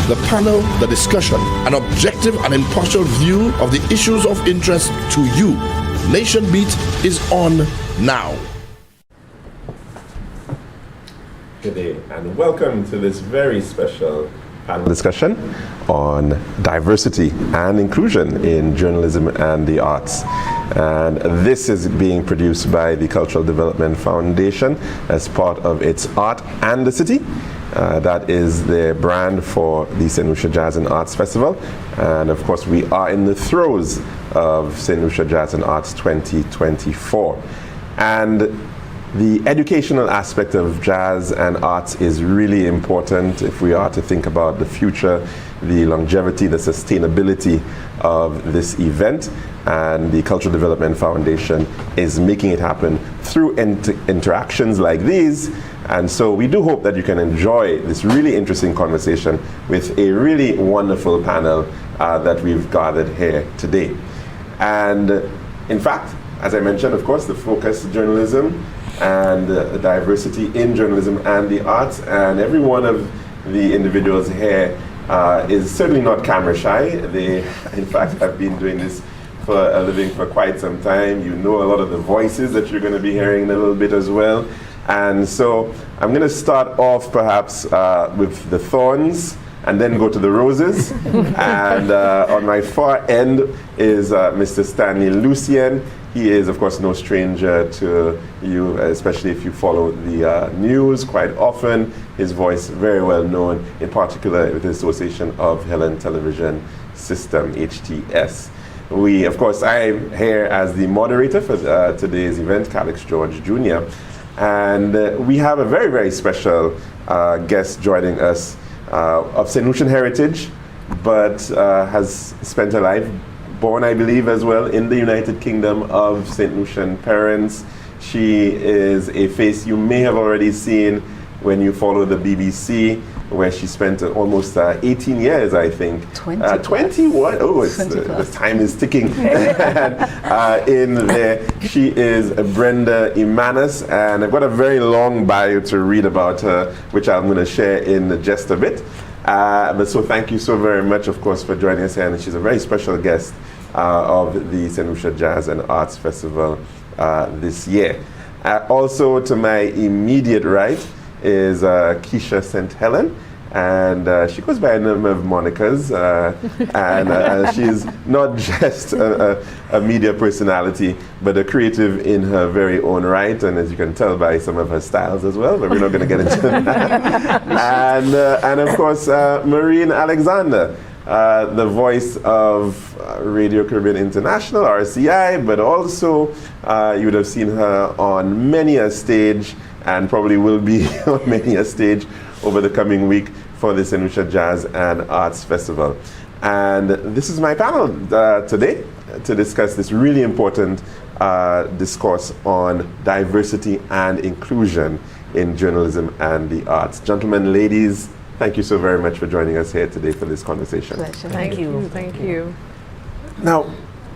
the panel, the discussion, an objective and impartial view of the issues of interest to you. Nation Beat is on now. Good day and welcome to this very special panel discussion on diversity and inclusion in journalism and the arts. And this is being produced by the Cultural Development Foundation as part of its Art and the City. That is their brand for the St. Lucia Jazz and Arts Festival. And of course, we are in the throes of St. Lucia Jazz and Arts 2024. And the educational aspect of jazz and arts is really important if we are to think about the future, the longevity, the sustainability of this event. And the Cultural Development Foundation is making it happen through interactions like these. And so we do hope that you can enjoy this really interesting conversation with a really wonderful panel that we've gathered here today. And in fact, as I mentioned, of course, the focus journalism and diversity in journalism and the arts, and every one of the individuals here is certainly not camera shy. They, in fact, have been doing this for a living for quite some time. You know a lot of the voices that you're going to be hearing in a little bit as well. And so I'm going to start off perhaps with the thorns and then go to the roses. And on my far end is Mr. Stanley Lucia. He is, of course, no stranger to you, especially if you follow the news quite often. His voice very well known, in particular with the Association of Helen Television System, HTS. We, of course, I'm here as the moderator for today's event, Calix George Jr. And we have a very, very special guest joining us of St. Lucian heritage, but has spent her life, born, I believe, as well in the United Kingdom of St. Lucian parents. She is a face you may have already seen when you follow the BBC, where she spent almost 18 years, I think. 21? Oh, the time is ticking. In there, she is Brenda Imanis, and I've got a very long bio to read about her, which I'm going to share in just a bit. But so thank you so very much, of course, for joining us here, and she's a very special guest of the St. Lucia Jazz and Arts Festival this year. Also to my immediate right is Keisha St. Helen, and she goes by a number of monikers, and she's not just a media personality, but a creative in her very own right, and as you can tell by some of her styles as well, but we're not going to get into that. And of course, Maureen Alexander, the voice of Radio Caribbean International, RCI, but also you would have seen her on many a stage, and probably will be on many a stage over the coming week for the St. Lucia Jazz and Arts Festival. And this is my panel today to discuss this really important discourse on diversity and inclusion in journalism and the arts. Gentlemen, ladies, thank you so very much for joining us here today for this conversation. Pleasure. Thank you. Thank you. Now,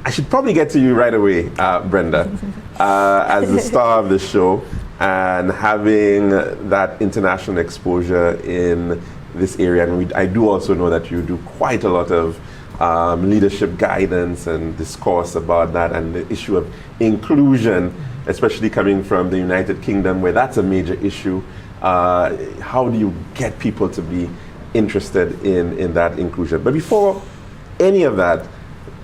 I should probably get to you right away, Brenda, as the star of the show and having that international exposure in this area. And I do also know that you do quite a lot of leadership guidance and discourse about that and the issue of inclusion, especially coming from the United Kingdom, where that's a major issue. How do you get people to be interested in that inclusion? But before any of that,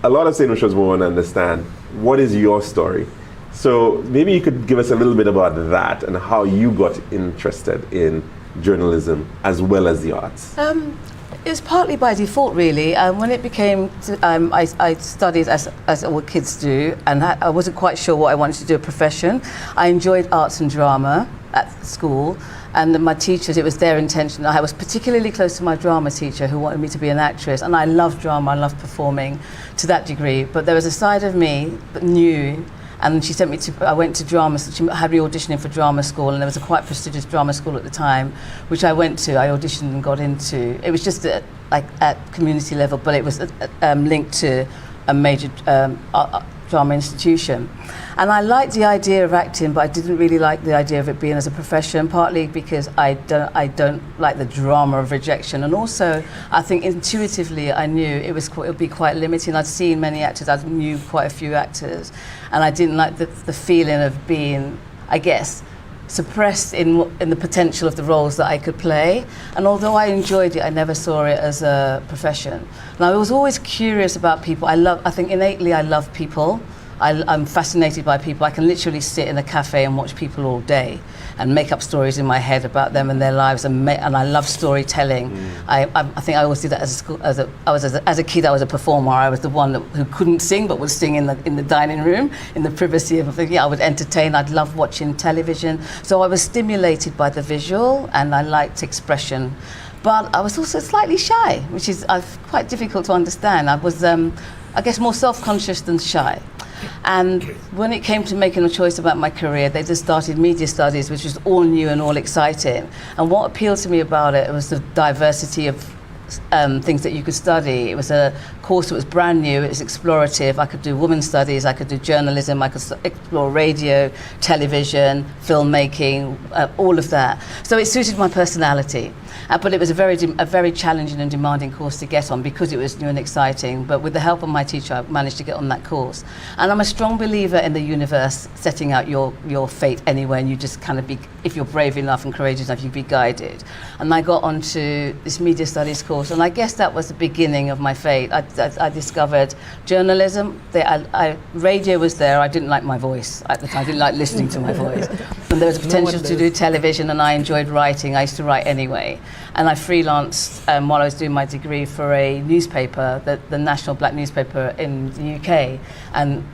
a lot of St. Lucians will want to understand, what is your story? So maybe you could give us a little bit about that and how you got interested in journalism as well as the arts. It was partly by default, really. When it became, I studied as all kids do, and I wasn't quite sure what I wanted to do a profession. I enjoyed arts and drama at school, and my teachers, it was their intention. I was particularly close to my drama teacher who wanted me to be an actress, and I loved drama, I loved performing to that degree. But there was a side of me that knew, and she sent me to, I went to drama, she had me auditioning for drama school, and there was a quite prestigious drama school at the time, which I went to, I auditioned and got into. It was just like at community level, but it was linked to a major drama institution. And I liked the idea of acting, but I didn't really like the idea of it being as a profession, partly because I don't like the drama of rejection. And also, I think intuitively I knew it would be quite limiting. I'd seen many actors, I knew quite a few actors, and I didn't like the feeling of being, I guess, suppressed in the potential of the roles that I could play. And although I enjoyed it, I never saw it as a profession. And I was always curious about people. I think innately I love people. I'm fascinated by people. I can literally sit in a cafe and watch people all day and make up stories in my head about them and their lives, and I love storytelling. I think I always did that as a kid. I was a performer. I was the one who couldn't sing but would sing in the dining room, in the privacy of I would entertain. I'd love watching television. So I was stimulated by the visual, and I liked expression. But I was also slightly shy, which is quite difficult to understand. I was, I guess, more self-conscious than shy. And when it came to making a choice about my career, they just started media studies, which was all new and all exciting. And what appealed to me about it was the diversity of things that you could study. It was a course that was brand new, it was explorative. I could do women's studies, I could do journalism, I could explore radio, television, filmmaking, all of that. So it suited my personality. But it was a very challenging and demanding course to get on because it was new and exciting. But with the help of my teacher, I managed to get on that course. And I'm a strong believer in the universe setting out your fate anyway, and you just kind of if you're brave enough and courageous enough, you'd be guided. And I got onto this media studies course, and I guess that was the beginning of my fate. I discovered journalism. Radio was there. I didn't like my voice at the time. I didn't like listening to my voice. And there was potential to do television, and I enjoyed writing. I used to write anyway. And I freelanced while I was doing my degree for a newspaper, the national black newspaper in the UK. And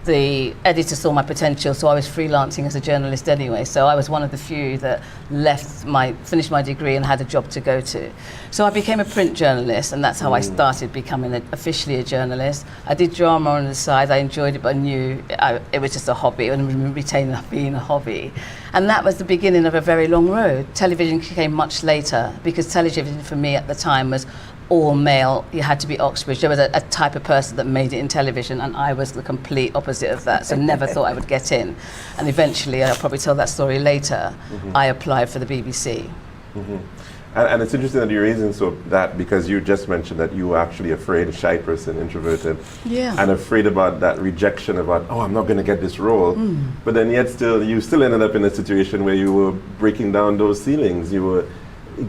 the editor saw my potential, so I was freelancing as a journalist anyway. So I was one of the few that finished my degree and had a job to go to. So I became a print journalist, and that's how I started becoming officially a journalist. I did drama on the side. I enjoyed it, but I knew it was just a hobby, and retaining that being a hobby. And that was the beginning of a very long road. Television came much later, because television for me at the time was all male. You had to be Oxbridge. There was a type of person that made it in television, and I was the complete opposite of that, so never thought I would get in. And eventually, I'll probably tell that story later, I applied for the BBC. And it's interesting that you're raising that, because you just mentioned that you were actually afraid, a shy person, introverted, and afraid about that rejection about, I'm not going to get this role. But then yet you still ended up in a situation where you were breaking down those ceilings. You were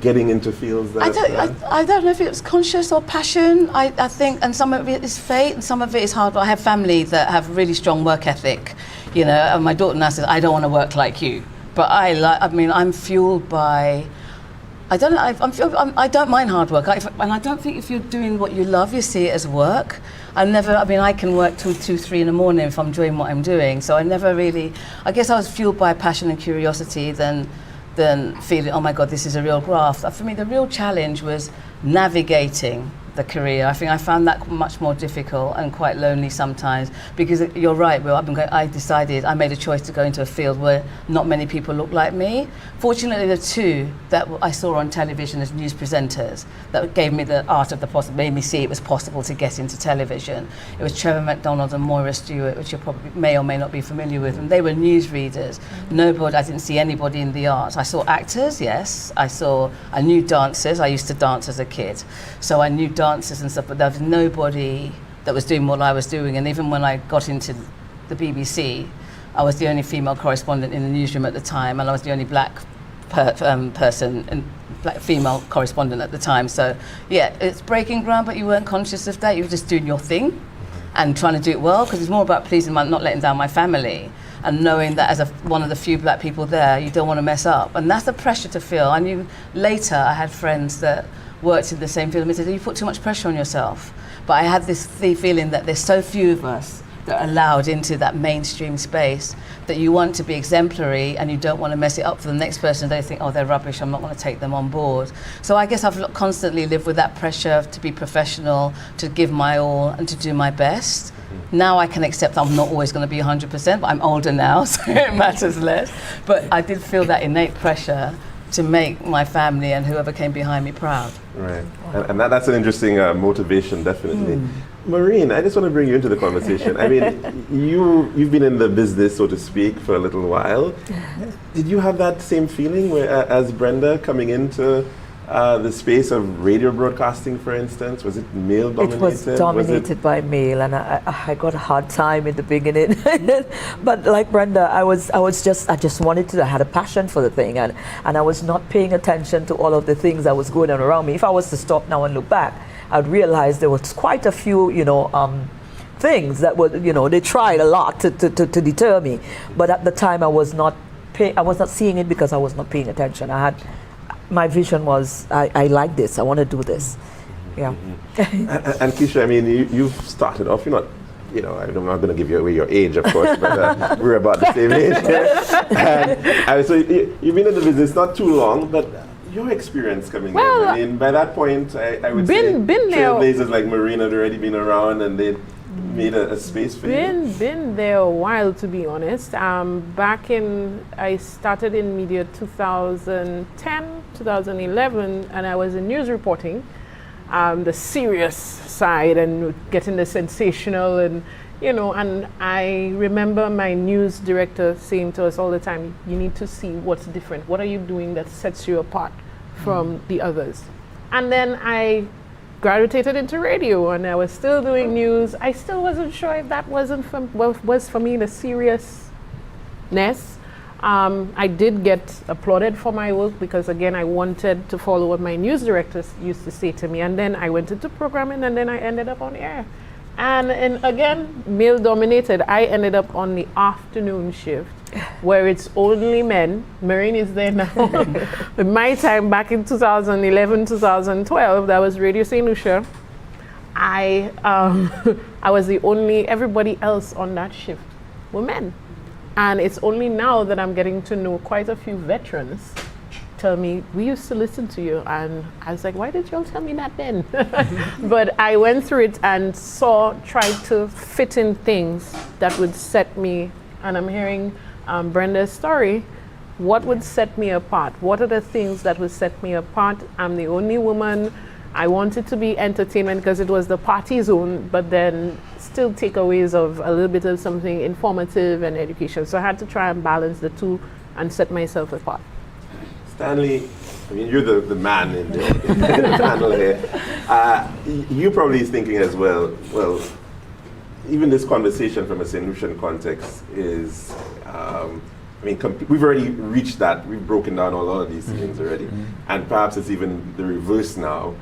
getting into fields that... I don't know if it was conscious or passion. I think, and some of it is fate, and some of it is hard. I have family that have really strong work ethic, and my daughter now says, I don't want to work like you. But I'm fueled by... I don't mind hard work, and I don't think if you're doing what you love, you see it as work. I can work till 2, 3 in the morning if I'm doing what I'm doing. So I never really... I guess I was fueled by passion and curiosity than feeling, oh my God, this is a real graft. For me, the real challenge was navigating the career. I think I found that much more difficult and quite lonely sometimes, because you're right, Will. I made a choice to go into a field where not many people look like me. Fortunately, the two that I saw on television as news presenters that gave me the art of the possible, made me see it was possible to get into television. It was Trevor McDonald and Moira Stewart, which you probably may or may not be familiar with, and they were news readers. I didn't see anybody in the arts. I saw actors, yes. I knew dancers. I used to dance as a kid, so I knew dancers and stuff, but there was nobody that was doing what I was doing. And even when I got into the BBC, I was the only female correspondent in the newsroom at the time, and I was the only black person and black female correspondent at the time. So yeah, it's breaking ground, but you weren't conscious of that. You were just doing your thing and trying to do it well, because it's more about pleasing not letting down my family, and knowing that as one of the few black people there, you don't want to mess up. And that's the pressure to feel. I knew later I had friends that worked in the same field, and they said, you put too much pressure on yourself. But I had this feeling that there's so few of us that are allowed into that mainstream space that you want to be exemplary, and you don't want to mess it up for the next person. They think, they're rubbish, I'm not going to take them on board. So I guess I've constantly lived with that pressure to be professional, to give my all, and to do my best. Now I can accept I'm not always going to be 100%, but I'm older now, so it matters less. But I did feel that innate pressure to make my family and whoever came behind me proud. Right. And that's an interesting motivation, definitely. Maureen, I just want to bring you into the conversation. I mean, you've been in the business, so to speak, for a little while. Did you have that same feeling as Brenda coming into the space of radio broadcasting, for instance? Was it male dominated? It was dominated by male, and I got a hard time in the beginning. But like Brenda, I just wanted to. I had a passion for the thing, and I was not paying attention to all of the things that was going on around me. If I was to stop now and look back, I'd realize there was quite a few, things that were, they tried a lot to deter me. But at the time, I was not seeing it because I was not paying attention. My vision was, I like this, I want to do this. Yeah. And Keisha, I mean, you've started off, you're not, I'm not going to give you away your age, of course, but we're about the same age. And so you've been in the business not too long, but your experience coming in, I mean, by that point, I would say trailblazers like Maureen had already been around and they'd made a space for you. Been there a while, to be honest. I started in media 2010, 2011, and I was in news reporting, the serious side and getting the sensational and I remember my news director saying to us all the time, you need to see what's different. What are you doing that sets you apart from the others? And then I gravitated into radio, and I was still doing news. I still wasn't sure if that was for me the seriousness. I did get applauded for my work because, again, I wanted to follow what my news directors used to say to me. And then I went into programming, and then I ended up on air. And again, male dominated. I ended up on the afternoon shift where it's only men. Maureen is there now. In my time back in 2011, 2012, that was Radio St. Lucia. I was the only, everybody else on that shift were men. And it's only now that I'm getting to know quite a few veterans tell me, we used to listen to you. And I was like, why did y'all tell me that then? But I went through it and tried to fit in things that would set me, and I'm hearing Brenda's story, what would set me apart? What are the things that would set me apart? I'm the only woman. I wanted to be entertainment because it was the party zone, but then still takeaways of a little bit of something informative and education. So I had to try and balance the two and set myself apart. Stanley, I mean, you're the man in the panel here. You're probably thinking as well, even this conversation from a St. Lucian context is, we've already reached that. We've broken down all of these things already. And perhaps it's even the reverse now,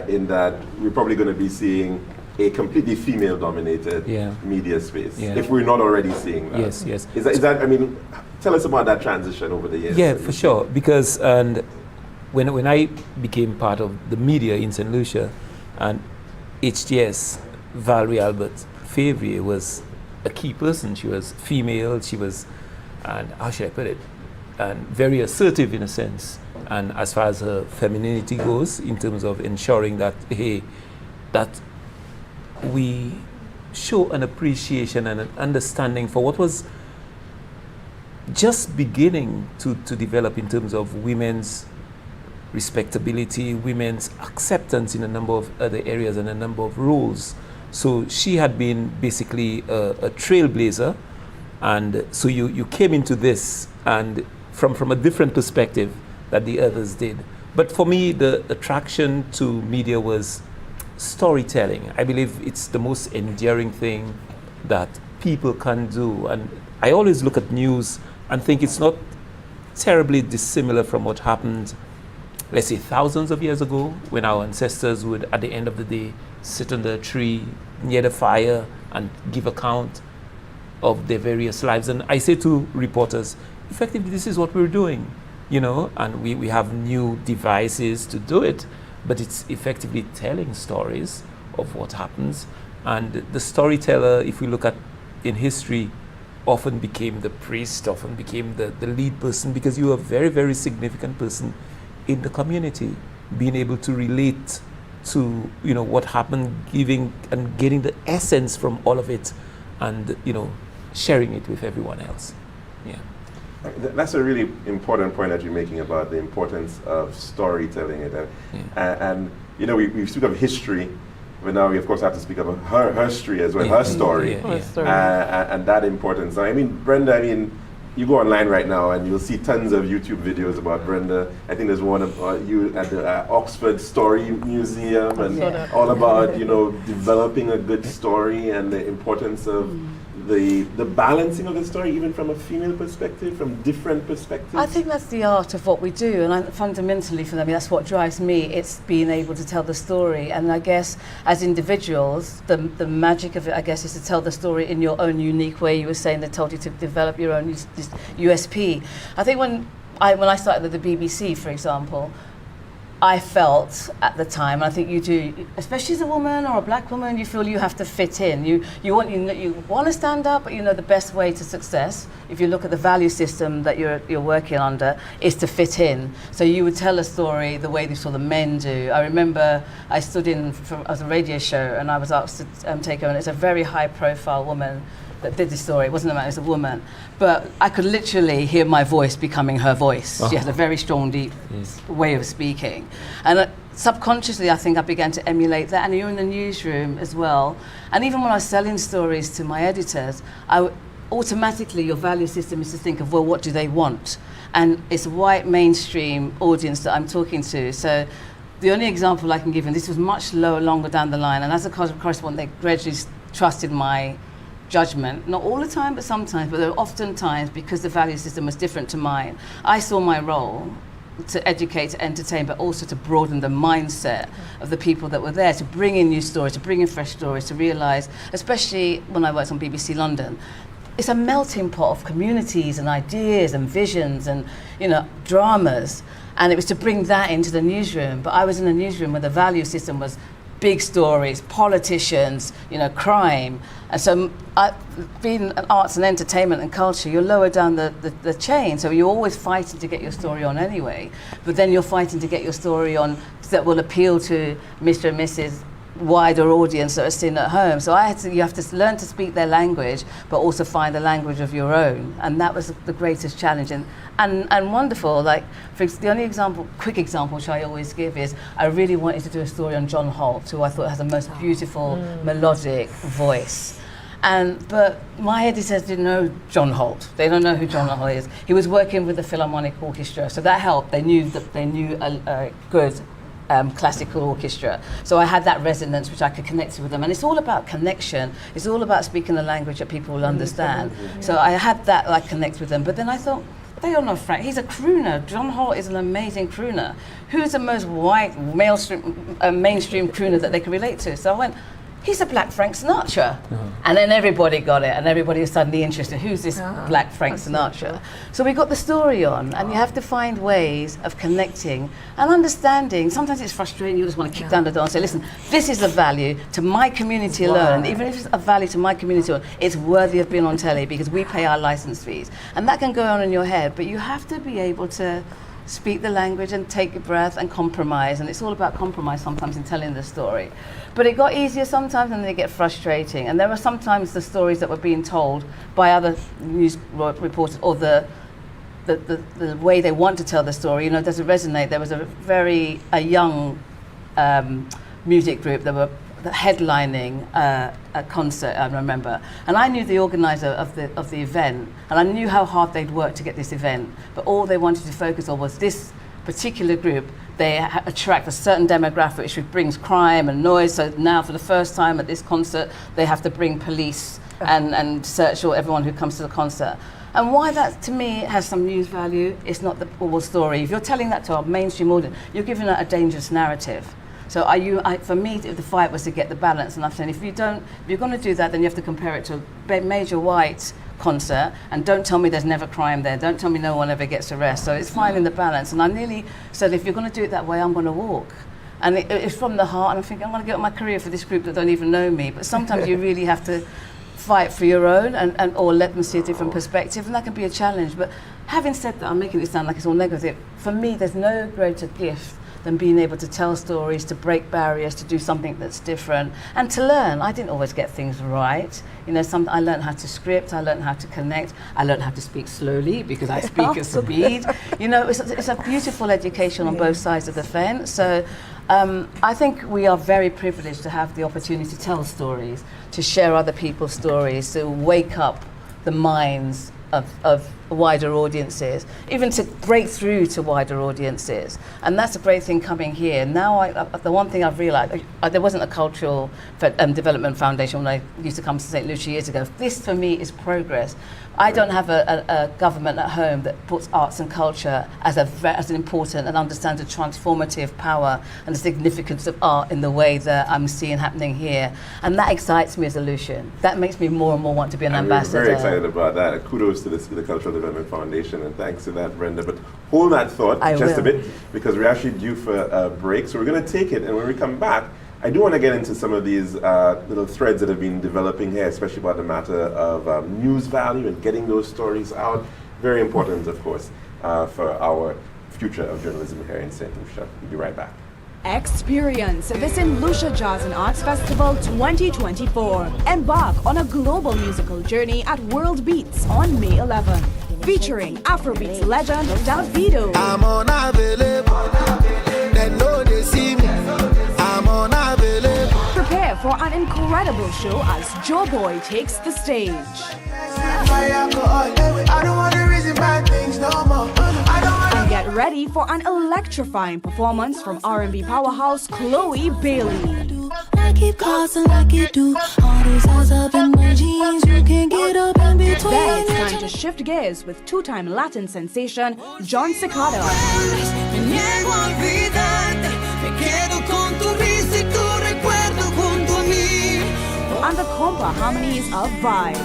in that we're probably going to be seeing a completely female-dominated media space, if we're not already seeing that. Yes. Is that, I mean, tell us about that transition over the years. Yeah, for sure. Because when I became part of the media in St. Lucia, and HTS, Valerie Albert Favre was a key person. She was female, she was, and how should I put it, and very assertive in a sense. And as far as her femininity goes, in terms of ensuring that, that we show an appreciation and an understanding for what was just beginning to develop in terms of women's respectability, women's acceptance in a number of other areas and a number of roles. So she had been basically a trailblazer, and so you came into this and from a different perspective that the others did. But for me, the attraction to media was storytelling. I believe it's the most enduring thing that people can do. And I always look at news and think it's not terribly dissimilar from what happened, let's say, thousands of years ago, when our ancestors would, at the end of the day, sit under a tree near the fire and give account of their various lives. And I say to reporters, effectively, this is what we're doing, and we have new devices to do it, but it's effectively telling stories of what happens. And the storyteller, if we look at in history, often became the priest, often became the lead person, because you are a very, very significant person in the community, being able to relate to what happened, giving and getting the essence from all of it, and sharing it with everyone else. Yeah. That's a really important point that you're making about the importance of storytelling. And you know, we speak of history, but now we of course have to speak about her history as well, her story, and that importance. I mean, Brenda, I mean, you go online right now and you'll see tons of YouTube videos about Brenda. I think there's one about you at the Oxford Story Museum, and all about, you know, developing a good story and the importance of the balancing of the story, even from a female perspective, from different perspectives. I think that's the art of what we do, and fundamentally for them, that's what drives me. It's being able to tell the story, and I guess as individuals, the magic of it, I guess, is to tell the story in your own unique way. You were saying they told you to develop your own USP. I think when I started at the BBC, for example, I felt at the time, and I think you do, especially as a woman or a black woman, you feel you have to fit in. You want to stand up, but you know the best way to success, if you look at the value system that you're working under, is to fit in. So you would tell a story the way they saw the men do. I remember I stood in as a radio show, and I was asked to take over, and it's a very high-profile woman that did the story. It wasn't a man, it was a woman. But I could literally hear my voice becoming her voice. She has a very strong, deep way of speaking. And subconsciously, I think I began to emulate that. And you're in the newsroom as well. And even when I was selling stories to my editors, automatically your value system is to think of, well, what do they want? And it's a white mainstream audience that I'm talking to. So the only example I can give, and this was much longer down the line, and as a correspondent, they gradually trusted my judgment, not all the time, but sometimes, but there were often times, because the value system was different to mine, I saw my role to educate, to entertain, but also to broaden the mindset of the people that were there, to bring in new stories, to bring in fresh stories, to realise, especially when I worked on BBC London, it's a melting pot of communities and ideas and visions and, you know, dramas, and it was to bring that into the newsroom. But I was in a newsroom where the value system was big stories, politicians, you know, crime. And so being an arts and entertainment and culture, you're lower down the chain. So you're always fighting to get your story on anyway. But then you're fighting to get your story on that will appeal to Mr. and Mrs. wider audience that are sitting at home. So you have to learn to speak their language, but also find a language of your own. And that was the greatest challenge. And wonderful, like, for the only quick example, which I always give is, I really wanted to do a story on John Holt, who I thought has the most beautiful melodic voice. But my editors didn't know John Holt. They don't know who John Holt is. He was working with the Philharmonic Orchestra, so that helped. They knew a good classical orchestra. So I had that resonance which I could connect with them. And it's all about connection. It's all about speaking a language that people will understand. So I had that, like, connect with them. But then I thought, they don't know Frank. He's a crooner. John Holt is an amazing crooner. Who's the most white, mainstream crooner that they can relate to? So I went, he's a black Frank Sinatra. And then everybody got it, and everybody was suddenly interested. Who's this black Frank Sinatra? So we got the story on, and you have to find ways of connecting and understanding. Sometimes it's frustrating, you just want to kick down the door and say, listen, this is a value to my community alone. Even if it's a value to my community alone, it's worthy of being on telly because we pay our license fees. And that can go on in your head, but you have to be able to speak the language and take a breath and compromise. And it's all about compromise sometimes in telling the story. But it got easier sometimes, and then it get frustrating. And there were sometimes the stories that were being told by other news reporters, or the way they want to tell the story, you know, doesn't resonate. There was a young music group that were headlining a concert, I remember, and I knew the organizer of the event, and I knew how hard they'd worked to get this event, but all they wanted to focus on was this particular group. They attract a certain demographic which brings crime and noise, so now for the first time at this concert they have to bring police and search everyone who comes to the concert. And why that, to me, has some news value, it's not the whole story. If you're telling that to a mainstream audience, you're giving that a dangerous narrative. So for me, the fight was to get the balance. And I'm saying, if you're going to do that, then you have to compare it to a major white concert, and don't tell me there's never crime there. Don't tell me no one ever gets arrested. So it's finding the balance. And I nearly said, if you're going to do it that way, I'm going to walk. And it's from the heart, and I'm thinking, I'm going to get my career for this group that don't even know me. But sometimes you really have to fight for your own and or let them see a different perspective, and that can be a challenge. But having said that, I'm making it sound like it's all negative. For me, there's no greater gift than being able to tell stories, to break barriers, to do something that's different, and to learn. I didn't always get things right. You know, I learned how to script, I learned how to connect, I learned how to speak slowly because I speak at speed. You know, it's a beautiful education on both sides of the fence. So I think we are very privileged to have the opportunity to tell stories, to share other people's stories, to wake up the minds of wider audiences, even to break through to wider audiences. And that's a great thing coming here. Now, the one thing I've realized, there wasn't a cultural development foundation when I used to come to St. Lucia years ago. This, for me, is progress. I don't have a government at home that puts arts and culture as an important and understands the transformative power and the significance of art in the way that I'm seeing happening here. And that excites me as a Lucian. That makes me more and more want to be an ambassador. We're very excited about that. Kudos to the Cultural Development Foundation, and thanks to that, Brenda. But hold that thought a bit, because we're actually due for a break. So we're going to take it, and when we come back, I do want to get into some of these little threads that have been developing here, especially about the matter of news value and getting those stories out. Very important, of course, for our future of journalism here in St. Lucia. We'll be right back. Experience the St. Lucia Jazz and Arts Festival 2024. Embark on a global musical journey at World Beats on May 11th. Featuring Afrobeats legend Davido. I'm unavailable. They know they see me. I'm unavailable. Prepare for an incredible show as Joe Boy takes the stage. I don't want to reason bad things no more. And get ready for an electrifying performance from R&B powerhouse Chloe Bailey. I keep causing like you do. All these eyes up in my jeans. You can get up in between. Then it's time to shift gears with two-time Latin sensation John Cicada. And the compa harmonies of Vibe.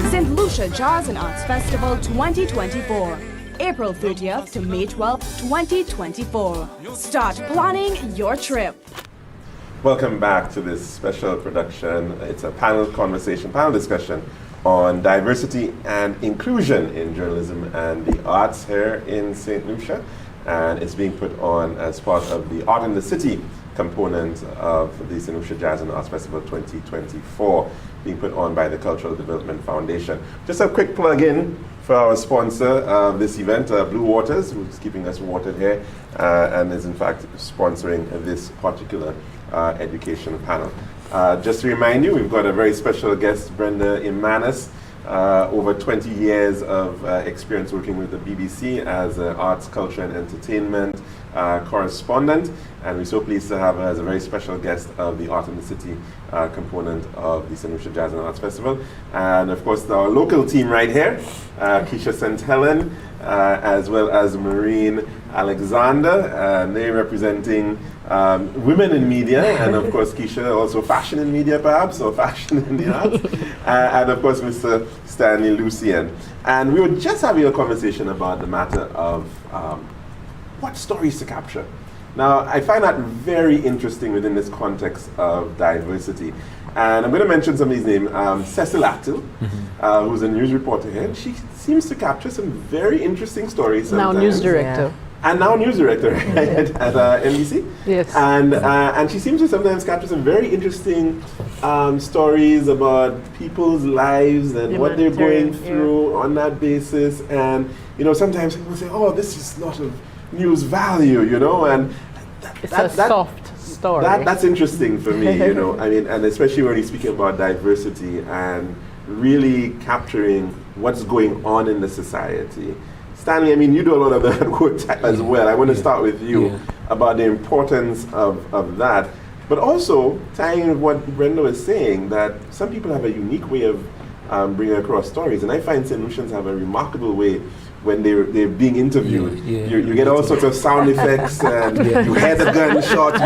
St. Lucia Jazz and Arts Festival 2024. April 30th to May 12th, 2024. Start planning your trip. Welcome back to this special production. It's a panel discussion on diversity and inclusion in journalism and the arts here in St. Lucia. And it's being put on as part of the Art in the City component of the St. Lucia Jazz and Arts Festival 2024, being put on by the Cultural Development Foundation. Just a quick plug in for our sponsor of this event, Blue Waters, who's keeping us watered here and is in fact sponsoring this particular education panel. Just to remind you, we've got a very special guest, Brenda Imanis, over 20 years of experience working with the BBC as an arts, culture and entertainment correspondent, and we're so pleased to have her as a very special guest of the Art in the City component of the St. Lucia Jazz and Arts Festival. And of course our local team right here, Keisha St. Helen, as well as Maureen Alexander, and they're representing women in media, and of course Keisha also fashion in media perhaps, or fashion in the arts, and of course Mr. Stanley Lucian. And we were just having a conversation about the matter of what stories to capture. Now, I find that very interesting within this context of diversity. And I'm going to mention some of these names. Cecil Actil, who's a news reporter here, and she seems to capture some very interesting stories sometimes. Now news director. And now news director at NBC. Yes. And she seems to sometimes capture some very interesting stories about people's lives and what they're going through on that basis. And, you know, sometimes people say, oh, this is not of news value, you know, and it's a soft story. That's interesting for me, you know. I mean, and especially when you're speaking about diversity and really capturing what's going on in the society. Stanley, I mean, you do a lot of that work as well. I want to start with you about the importance of that, but also tying in with what Brenda was saying, that some people have a unique way of bringing across stories, and I find St. Lucians have a remarkable way when they're being interviewed. You get all sorts of sound effects, and you hear the gunshot,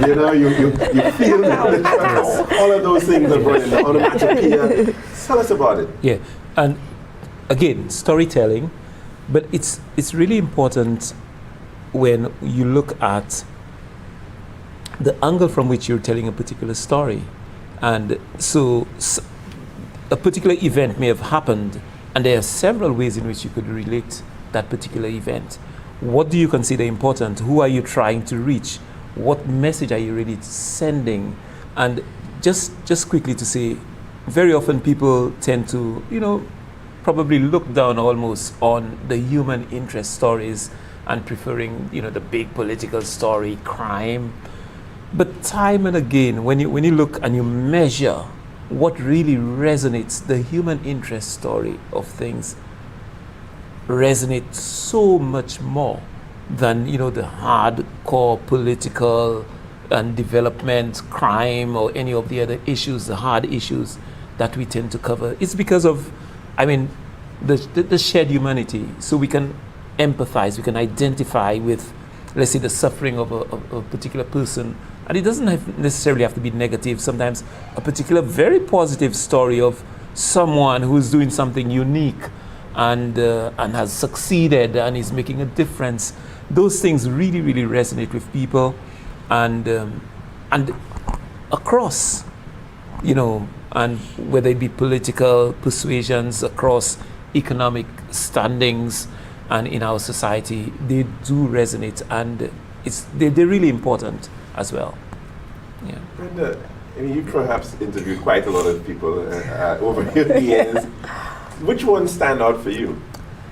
you know, you feel all of those things are brought in, the onomatopoeia. Tell us about it. Yeah, and again, storytelling, but it's really important when you look at the angle from which you're telling a particular story. And so a particular event may have happened, and there are several ways in which you could relate that particular event. What do you consider important? Who are you trying to reach? What message are you really sending? And just quickly to say, very often people tend to, probably look down almost on the human interest stories and preferring, the big political story, crime. But time and again, when you look and you measure what really resonates, the human interest story of things resonates so much more than, the hardcore political and development, crime, or any of the other issues, the hard issues that we tend to cover. It's because of, the shared humanity. So we can empathize, we can identify with, let's say, the suffering of a particular person. And it doesn't necessarily have to be negative. Sometimes a particular very positive story of someone who's doing something unique and has succeeded and is making a difference. Those things really, really resonate with people, and across, and whether it be political persuasions, across economic standings, and in our society, they do resonate, and they're really important as well. Yeah. Brenda, you perhaps interviewed quite a lot of people over the years. Which ones stand out for you?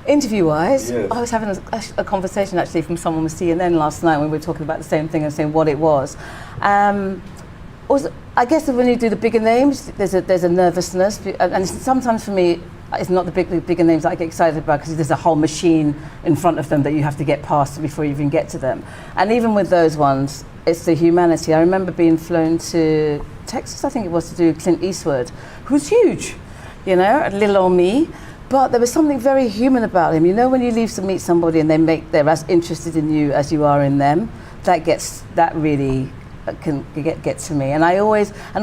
Interview-wise, Yes. I was having a conversation actually from someone with CNN last night when we were talking about the same thing and saying what it was. I guess that when you do the bigger names, there's a nervousness, and sometimes for me, it's not the bigger names that I get excited about, because there's a whole machine in front of them that you have to get past before you even get to them. And even with those ones, it's the humanity. I remember being flown to Texas, I think it was, to do Clint Eastwood, who's huge, little old me. But there was something very human about him. When you leave to meet somebody and they're as interested in you as you are in them, that really can get to me. And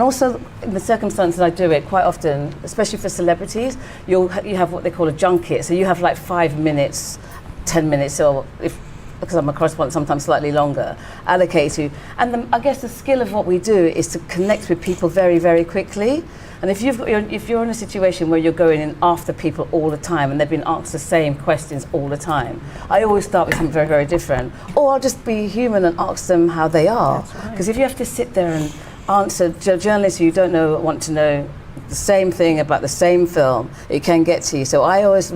also in the circumstances I do it quite often, especially for celebrities, you have what they call a junket. So you have like 5 minutes, 10 minutes, or because I'm a correspondent, sometimes slightly longer, allocate to. And I guess the skill of what we do is to connect with people very, very quickly. And if you're in a situation where you're going in after people all the time and they've been asked the same questions all the time, I always start with something very, very different. Or I'll just be human and ask them how they are. Because if you have to sit there and answer journalists who don't want to know the same thing about the same film, it can get to you. So I always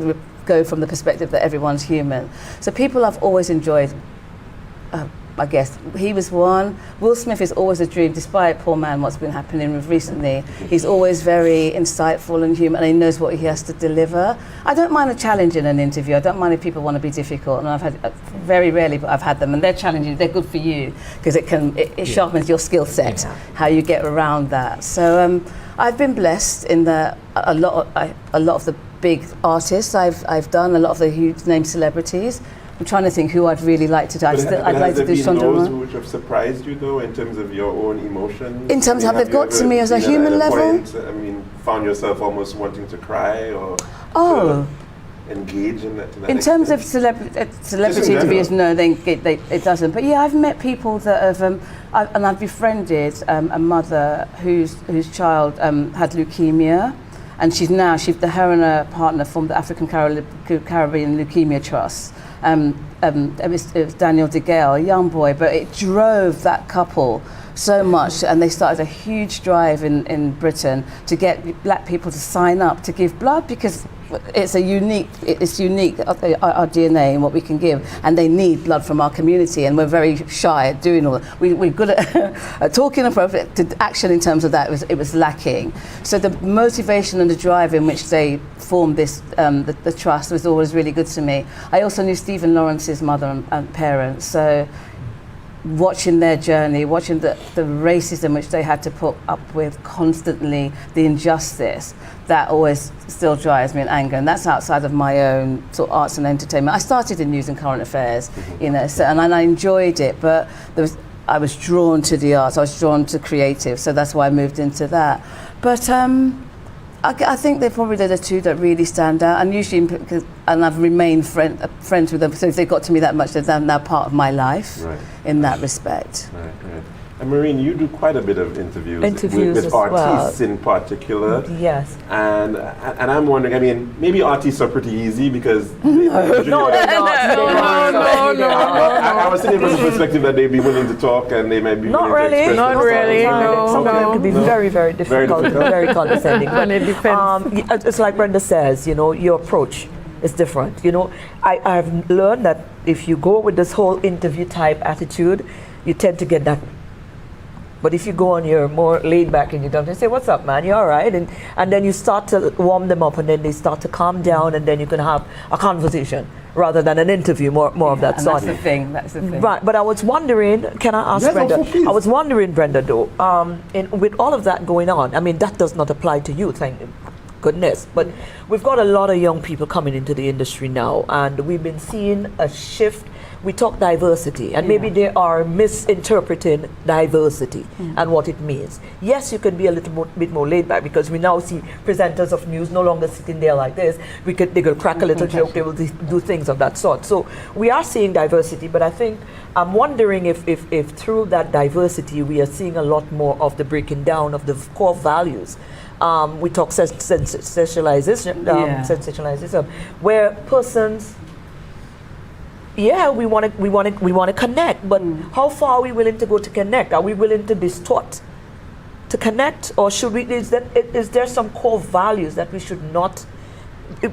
go from the perspective that everyone's human. So people I've always enjoyed, I guess he was one. Will Smith is always a dream, despite, poor man, what's been happening with recently. He's always very insightful and human, and he knows what he has to deliver. I don't mind a challenge in an interview. I don't mind if people want to be difficult, and I've had, very rarely, but I've had them, and they're challenging. They're good for you, because it sharpens your skill set, how you get around that. So I've been blessed in that a lot of the big artists I've done, a lot of the huge name celebrities. I'm trying to think who I'd really like to do. I'd like to do Chandra. Those which have surprised you, though, in terms of your own emotions? In terms of how they've got to me as a human level? Found yourself almost wanting to cry or engage in that? In terms of celebrity interviews, no, it doesn't. But yeah, I've met people that have, and I've befriended a mother whose child had leukemia. And her and her partner formed the African Caribbean Leukemia Trust. It was Daniel DeGale, a young boy, but it drove that couple so much, and they started a huge drive in Britain to get black people to sign up to give blood, because it's unique, our DNA and what we can give, and they need blood from our community, and we're very shy at doing all that. We're good at talking appropriate to action in terms of that. It was lacking. So the motivation and the drive in which they formed this, the trust, was always really good to me. I also knew Stephen Lawrence's mother and parents, so watching their journey, watching the racism which they had to put up with constantly, the injustice, that always still drives me in anger, and that's outside of my own sort of arts and entertainment. I started in news and current affairs, so, and I enjoyed it, but I was drawn to the arts, I was drawn to creative, so that's why I moved into that. But I think they're probably the two that really stand out, and usually, and I've remained friends with them, so if they got to me that much, they're now part of my life in that respect. Right. And Maureen, you do quite a bit of interviews Interviews with as artists well. in particular. Yes. And I'm wondering, I mean, maybe artists are pretty easy because I was thinking from the perspective that they'd be willing to talk and they might be Not willing to really. express Not themselves. really. Some of them No. can be very, very difficult, difficult. very condescending. And it depends. It's like Brenda says, you know, your approach is different. You know, I've learned that if you go with this whole interview type attitude, you tend to get that. But if you go on your more laid back and you don't say, "What's up, man? You all right?" And then you start to warm them up, and then they start to calm down, and then you can have a conversation rather than an interview, more of that And sort. that's the thing. That's the thing. Right, but I was wondering, can I ask Yes, Brenda? also, please. I was wondering, Brenda, though, with all of that going on, I mean, that does not apply to you, thank goodness, but we've got a lot of young people coming into the industry now, and we've been seeing a shift. We talk diversity, and maybe they are misinterpreting diversity and what it means. Yes, you can be a little bit more laid back because we now see presenters of news no longer sitting there like this. They could crack a little joke, they will do things of that sort. So we are seeing diversity, but I think I'm wondering if through that diversity we are seeing a lot more of the breaking down of the core values. We talk sensationalism, where persons. Yeah, we want to connect, but how far are we willing to go to connect? Are we willing to distort to connect, or should we? Is there some core values that we should not?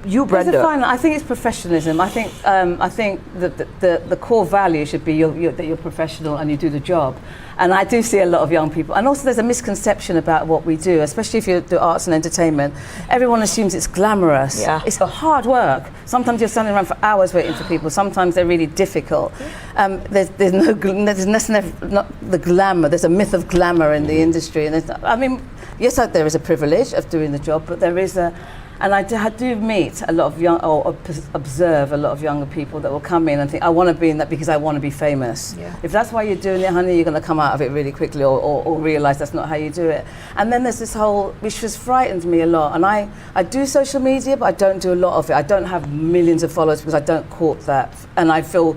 You, Brenda. There's a fine line. I think it's professionalism. I think that the core value should be that you're professional and you do the job. And I do see a lot of young people. And also there's a misconception about what we do, especially if you do arts and entertainment. Everyone assumes it's glamorous. Yeah. It's hard work. Sometimes you're standing around for hours waiting for people. Sometimes they're really difficult. There's not the glamour. There's a myth of glamour in the industry. And yes, there is a privilege of doing the job, but there is and I do meet a lot of observe a lot of younger people that will come in and think, I want to be in that because I want to be famous. Yeah. If that's why you're doing it, honey, you're going to come out of it really quickly or realise that's not how you do it. And then there's this whole, which has frightened me a lot. And I do social media, but I don't do a lot of it. I don't have millions of followers because I don't court that. And I feel,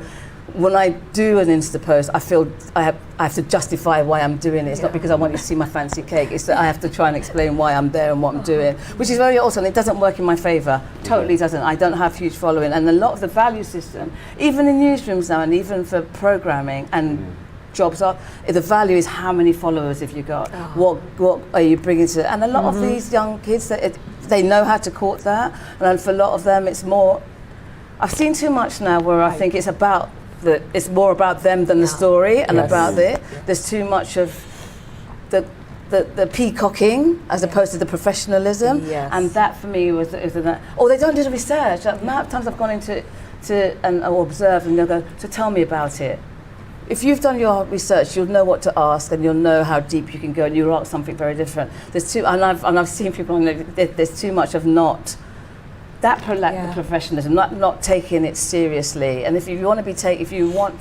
when I do an Insta post, I feel I have to justify why I'm doing it. It's not because I want you to see my fancy cake. It's that I have to try and explain why I'm there and what I'm doing, which is very awesome. It doesn't work in my favour. Totally doesn't. I don't have huge following. And a lot of the value system, even in newsrooms now and even for programming and jobs, the value is how many followers have you got? What are you bringing to it? And a lot of these young kids, they know how to court that. And for a lot of them, it's more, I've seen too much now where I think it's more about them than the story and about it. There's too much of the peacocking as opposed to the professionalism, and that for me was or they don't do the research. The amount of times I've gone into and observe and they'll go, so tell me about it. If you've done your research, you'll know what to ask and you'll know how deep you can go and you'll ask something very different. I've seen people, there's too much of not. That the professionalism, not taking it seriously. And if you want to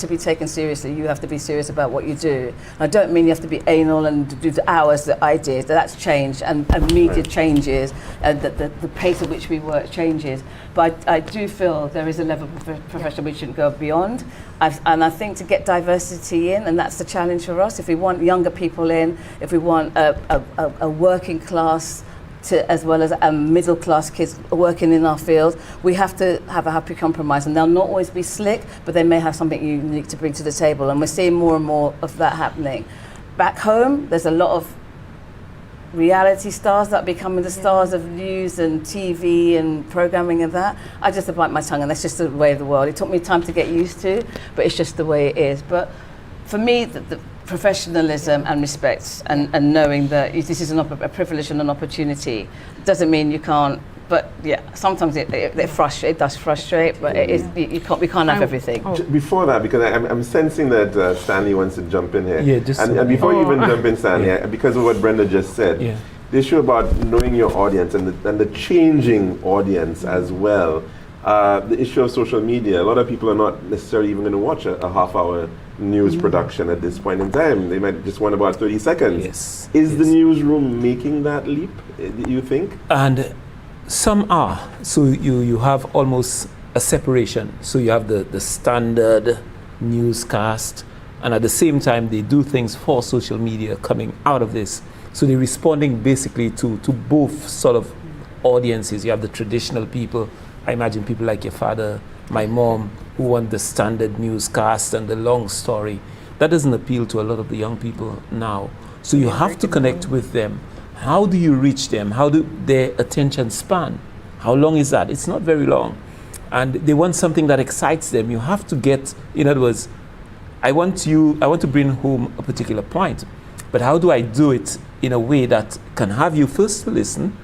be taken seriously, you have to be serious about what you do. And I don't mean you have to be anal and do the hours that I did. That's changed, and media changes, and the pace at which we work changes. But I do feel there is a level of profession we shouldn't go beyond. And I think to get diversity in, and that's the challenge for us. If we want younger people in, if we want a working class, as well as middle class kids working in our field, we have to have a happy compromise, and they'll not always be slick, but they may have something unique to bring to the table, and we're seeing more and more of that happening. Back home, there's a lot of reality stars that are becoming the stars of news and TV and programming and that. I just bite my tongue, and that's just the way of the world. It took me time to get used to, but it's just the way it is. But for me, the professionalism and respect and knowing that this is a privilege and an opportunity doesn't mean you can't. But yeah, sometimes it does frustrate, but we can't have everything. Before that, because I'm sensing that Stanley wants to jump in here. Yeah, and before you even jump in, Stanley, because of what Brenda just said, the issue about knowing your audience and the changing audience as well. The issue of social media. A lot of people are not necessarily even going to watch a half-hour news production at this point in time. They might just want about 30 seconds. Is the newsroom making that leap, do you think? And some are. So you have almost a separation. So you have the standard newscast, And at the same time, they do things for social media coming out of this. So they're responding basically to both sort of audiences. You have the traditional people, I imagine people like your father, my mom, who want the standard newscast and the long story. That doesn't appeal to a lot of the young people now. So you have to connect with them. How do you reach them? How do their attention span? How long is that? It's not very long. And they want something that excites them. You have to get, in other words, I want to bring home a particular point, but how do I do it in a way that can have you first to listen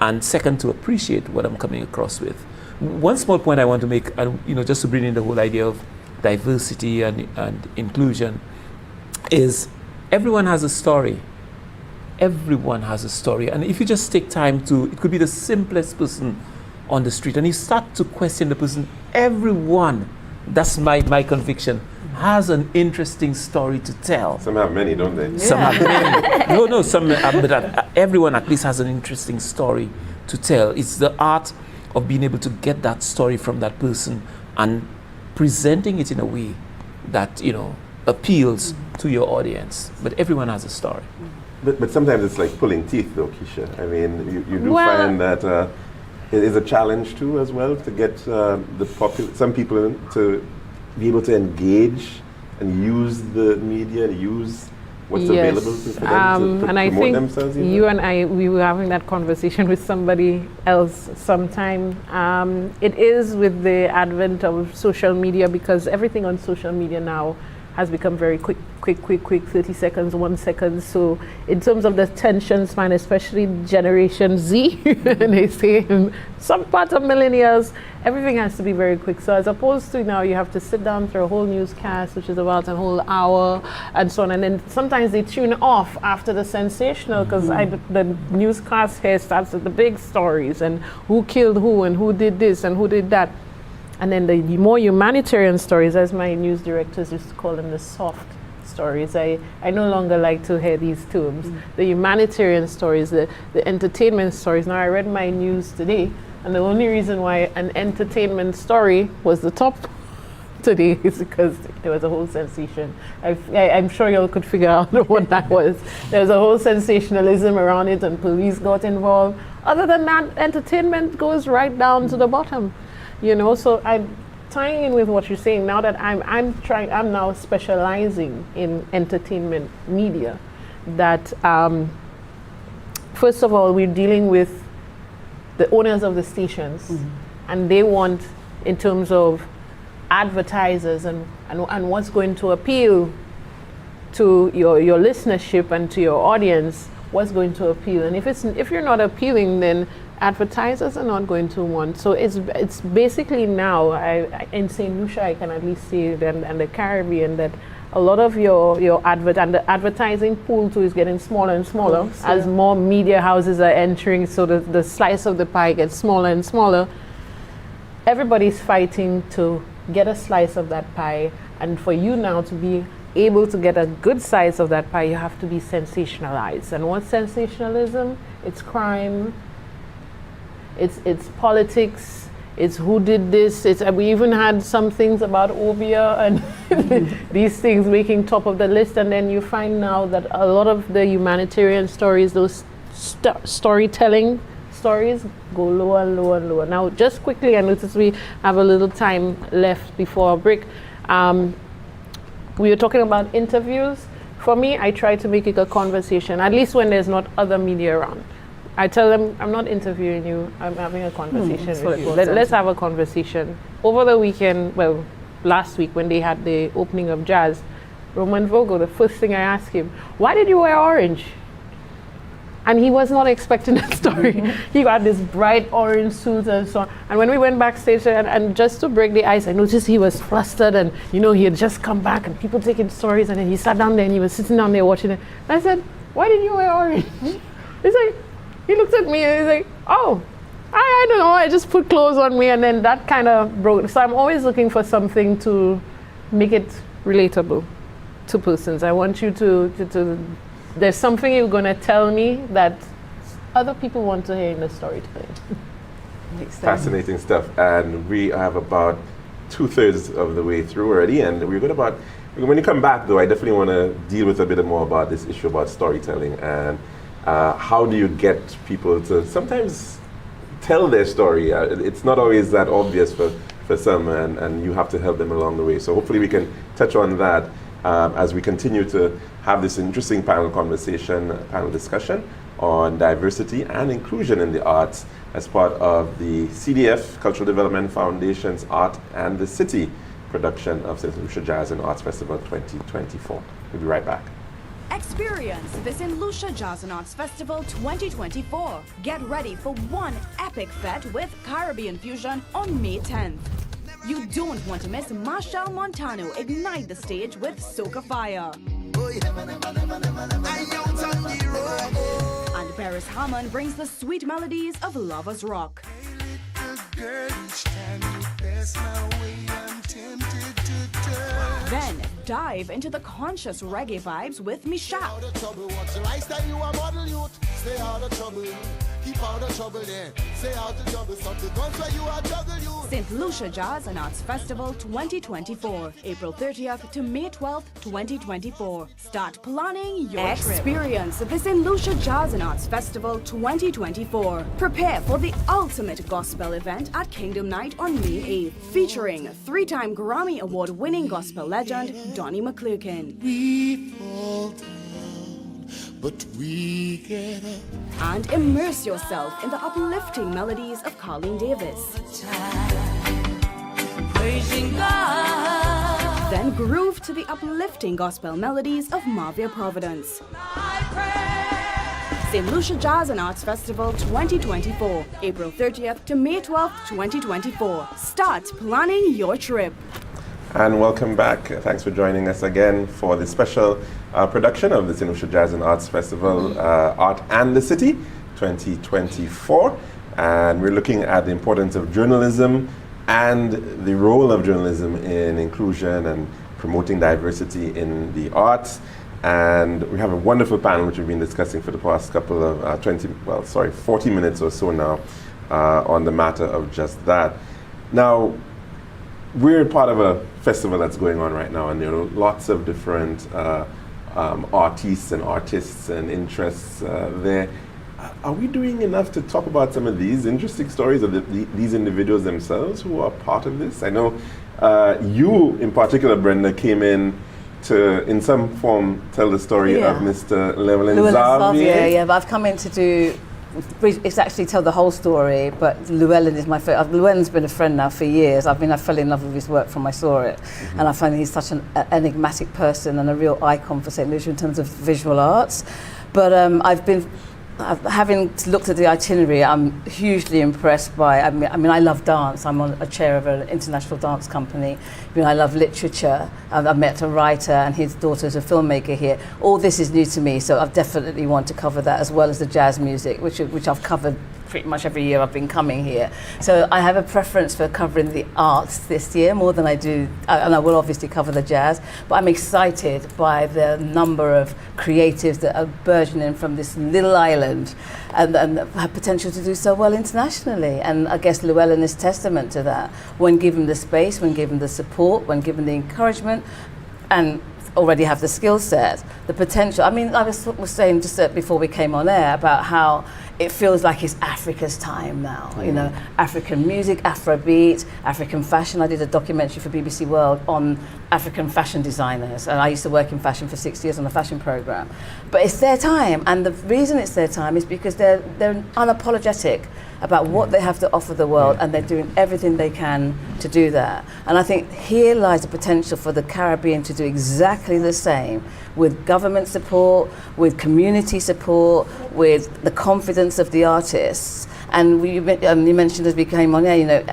and second to appreciate what I'm coming across with? One small point I want to make, just to bring in the whole idea of diversity and inclusion, is everyone has a story. Everyone has a story. And if you just take time to, it could be the simplest person on the street, and you start to question the person, everyone, that's my conviction, has an interesting story to tell. Some have many, don't they? Some have many. No, some, but everyone at least has an interesting story to tell. It's the art of being able to get that story from that person and presenting it in a way that, appeals to your audience. But everyone has a story. But sometimes it's like pulling teeth, though, Keisha. I mean, you do find that it is a challenge too, as well, to get some people to be able to engage and use the media, and use what's available for them to and I promote think themselves. You and I, we were having that conversation with somebody else sometime. It is with the advent of social media, because everything on social media now has become very quick, 30 seconds, 1 second. So in terms of the attention span, especially Generation Z, and they say some part of millennials, everything has to be very quick. So as opposed to now you have to sit down through a whole newscast, which is about a whole hour and so on. And then sometimes they tune off after the sensational, because the newscast here starts with the big stories and who killed who and who did this and who did that. And then the more humanitarian stories, as my news directors used to call them, the soft stories. I no longer like to hear these terms. The humanitarian stories, the entertainment stories. Now I read my news today, and the only reason why an entertainment story was the top today is because there was a whole sensation. I'm sure y'all could figure out what that was. There was a whole sensationalism around it, and police got involved. Other than that, entertainment goes right down to the bottom. So I'm tying in with what you're saying now that I'm now specializing in entertainment media. That first of all, we're dealing with the owners of the stations, and they want, in terms of advertisers and what's going to appeal to your listenership and to your audience, what's going to appeal. And if you're not appealing, then advertisers are not going to want. So it's basically now, in St. Lucia, I can at least see it, and the Caribbean, that a lot of your advert and the advertising pool too is getting smaller and smaller as more media houses are entering. So the slice of the pie gets smaller and smaller. Everybody's fighting to get a slice of that pie, and for you now to be able to get a good size of that pie, you have to be sensationalized. And what's sensationalism? It's crime. It's politics, it's who did this, we even had some things about Obia and these things making top of the list, and then you find now that a lot of the humanitarian stories, those storytelling stories, go lower and lower and lower. Now, just quickly, I notice we have a little time left before our break. We were talking about interviews. For me, I try to make it a conversation, at least when there's not other media around. I tell them, I'm not interviewing you, I'm having a conversation with you. Let's have a conversation. Over the weekend, last week when they had the opening of Jazz, Roman Vogel, the first thing I asked him, why did you wear orange? And he was not expecting that story. He got this bright orange suit and so on. And when we went backstage, and just to break the ice, I noticed he was flustered, and he had just come back and people taking stories, and then he sat down there and he was sitting down there watching it. And I said, why did you wear orange? He looked at me and he's like, oh, I don't know, I just put clothes on me, and then that kind of broke. So I'm always looking for something to make it relatable to persons. I want you to there's something you're going to tell me that other people want to hear in the storytelling. Fascinating stuff. And we have about 2/3 of the way through already, and we're going about. When you come back, though, I definitely want to deal with a bit more about this issue about storytelling and how do you get people to sometimes tell their story. It's not always that obvious for some, and you have to help them along the way. So hopefully we can touch on that as we continue to have this interesting panel discussion on diversity and inclusion in the arts as part of the CDF, Cultural Development Foundation's Art and the City production of St. Lucia Jazz and Arts Festival 2024. We'll be right back. Experience the St. Lucia Jazz and Arts Festival 2024. Get ready for one epic fete with Caribbean fusion on May 10th. You don't want to miss Marshall Montano ignite the stage with Soca Fire. And Paris Hammond brings the sweet melodies of Lovers Rock. Then dive into the conscious reggae vibes with Misha. St. Lucia Jazz and Arts Festival 2024, April 30th to May 12th, 2024. Start planning your experience the St. Lucia Jazz and Arts Festival 2024. Prepare for the ultimate gospel event at Kingdom Night on May 8th, featuring 3-time Grammy Award-winning gospel legend Donnie McClurkin. We fall down, but we get up. And immerse yourself in the uplifting melodies of Colleen Davis. Praising God. Then groove to the uplifting gospel melodies of Marvia Providence. St. Lucia Jazz and Arts Festival 2024, April 30th to May 12th, 2024. Start planning your trip. And welcome back. Thanks for joining us again for the special production of the St. Lucia Jazz and Arts Festival, Art and the City 2024. And we're looking at the importance of journalism and the role of journalism in inclusion and promoting diversity in the arts. And we have a wonderful panel which we've been discussing for the past couple of 40 minutes or so now on the matter of just that. Now, we're part of a festival that's going on right now, and there are lots of different artists and interests there. Are we doing enough to talk about some of these interesting stories of these individuals themselves who are part of this? I know you in particular, Brenda, came in to, in some form, tell the story of Mr. Llewellyn Xavier. Yeah, but I've come in to do, it's actually tell the whole story, but Llewellyn is my favorite. Llewellyn's been a friend now for years. I fell in love with his work from I saw it. Mm-hmm. And I find he's such an enigmatic person and a real icon for St. Lucia in terms of visual arts. But having looked at the itinerary, I'm hugely impressed by, I love dance. I'm on a chair of an international dance company. I love literature. I've met a writer and his daughter's a filmmaker here. All this is new to me, so I definitely want to cover that as well as the jazz music, which I've covered pretty much every year I've been coming here. So I have a preference for covering the arts this year more than I do, and I will obviously cover the jazz, but I'm excited by the number of creatives that are burgeoning from this little island and have potential to do so well internationally. And I guess Llewellyn is testament to that. When given the space, when given the support, when given the encouragement, and already have the skill set, the potential. I was saying just before we came on air about how it feels like it's Africa's time now. African music, Afrobeat, African fashion. I did a documentary for BBC World on African fashion designers, and I used to work in fashion for 6 years on a fashion program. But it's their time, and the reason it's their time is because they're unapologetic about what they have to offer the world, and they're doing everything they can to do that. And I think here lies the potential for the Caribbean to do exactly the same, with government support, with community support, with the confidence of the artists. And you mentioned as we came on air,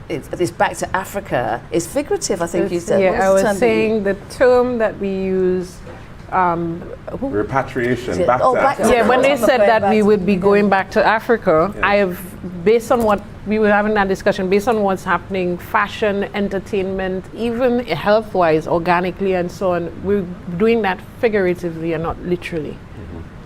it's back to Africa. It's figurative, I think you said. Yeah, I was saying the term that we use, repatriation, back to Africa. Yeah, when they said that we would be going back to Africa, based on what we were having that discussion, based on what's happening, fashion, entertainment, even health-wise, organically and so on, we're doing that figuratively and not literally.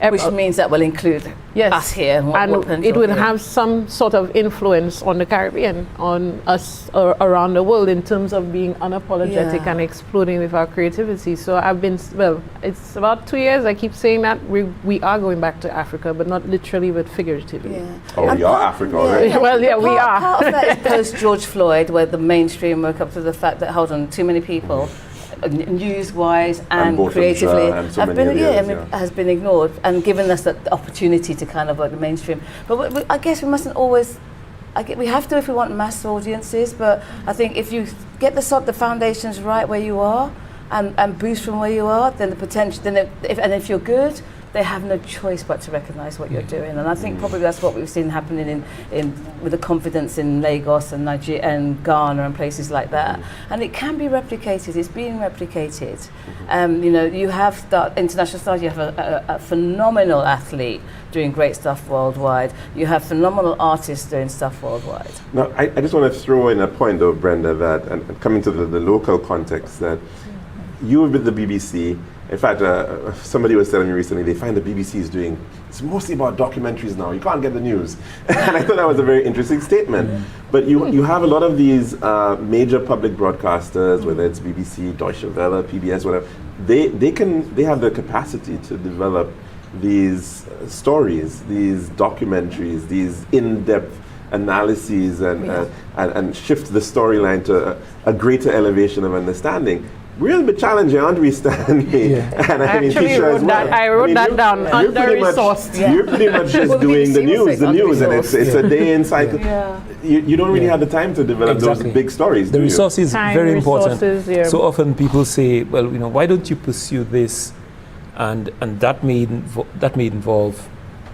Which means that will include Yes. us here. And, what And it will have some sort of influence on the Caribbean, on us around the world in terms of being unapologetic and exploding with our creativity. So I've been, well, it's about 2 years, I keep saying that we are going back to Africa, but not literally, but figuratively. Yeah. Oh, we are Africa already. Well, yeah, we are. Part of that is post-George Floyd, where the mainstream woke up to the fact that, hold on, too many people, news-wise and both creatively, and so have many been, others, has been ignored and given us the opportunity to kind of work the mainstream. But I guess we mustn't always. We have to if we want mass audiences. But I think if you get the foundations right where you are and boost from where you are, then the potential. Then if you're good, they have no choice but to recognise what you're doing. And I think probably that's what we've seen happening in with the confidence in Lagos and Nigeria and Ghana and places like that. And it can be replicated. It's being replicated. You have international stars. You have a phenomenal athlete doing great stuff worldwide. You have phenomenal artists doing stuff worldwide. Now, I just want to throw in a point though, Brenda, that, and coming to the local context, that you with the BBC, in fact, somebody was telling me recently they find the BBC is doing, it's mostly about documentaries now. You can't get the news. And I thought that was a very interesting statement. But you have a lot of these major public broadcasters, whether it's BBC, Deutsche Welle, PBS, whatever, they have the capacity to develop these stories, these documentaries, these in-depth analyses and shift the storyline to a greater elevation of understanding. We're a little bit challenging, aren't we, Stanley? And I mean, Tisha as well. I wrote that down, under-resourced. You're pretty much just doing the news, and it's a day in cycle. You don't really have the time to develop those big stories, The do you? resource is Time, very important. resources, So often people say, well, why don't you pursue this? And that may involve,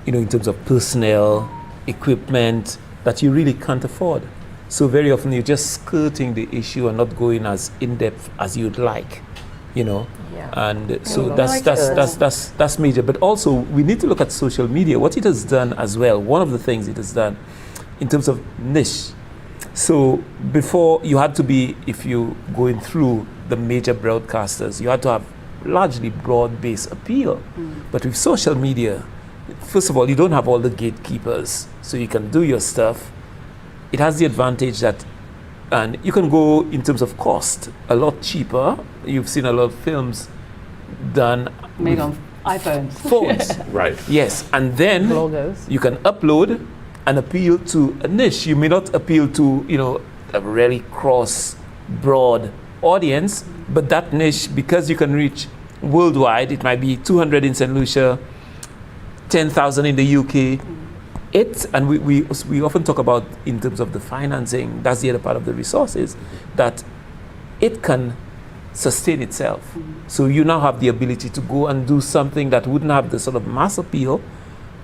in terms of personnel, equipment that you really can't afford. So very often you're just skirting the issue and not going as in-depth as you'd like, And so that's major. But also we need to look at social media, what it has done as well. One of the things it has done in terms of niche. So before you had to be, if you going through the major broadcasters, you had to have largely broad-based appeal. But with social media, first of all, you don't have all the gatekeepers, so you can do your stuff. It has the advantage that, and you can go in terms of cost, a lot cheaper. You've seen a lot of films done Made on iPhones. phones. Right. Yes, and then Bloggers. you can upload and appeal to a niche. You may not appeal to, a really broad audience, but that niche, because you can reach worldwide, it might be 200 in St. Lucia, 10,000 in the UK. And we often talk about, in terms of the financing, that's the other part of the resources, that it can sustain itself. So you now have the ability to go and do something that wouldn't have the sort of mass appeal,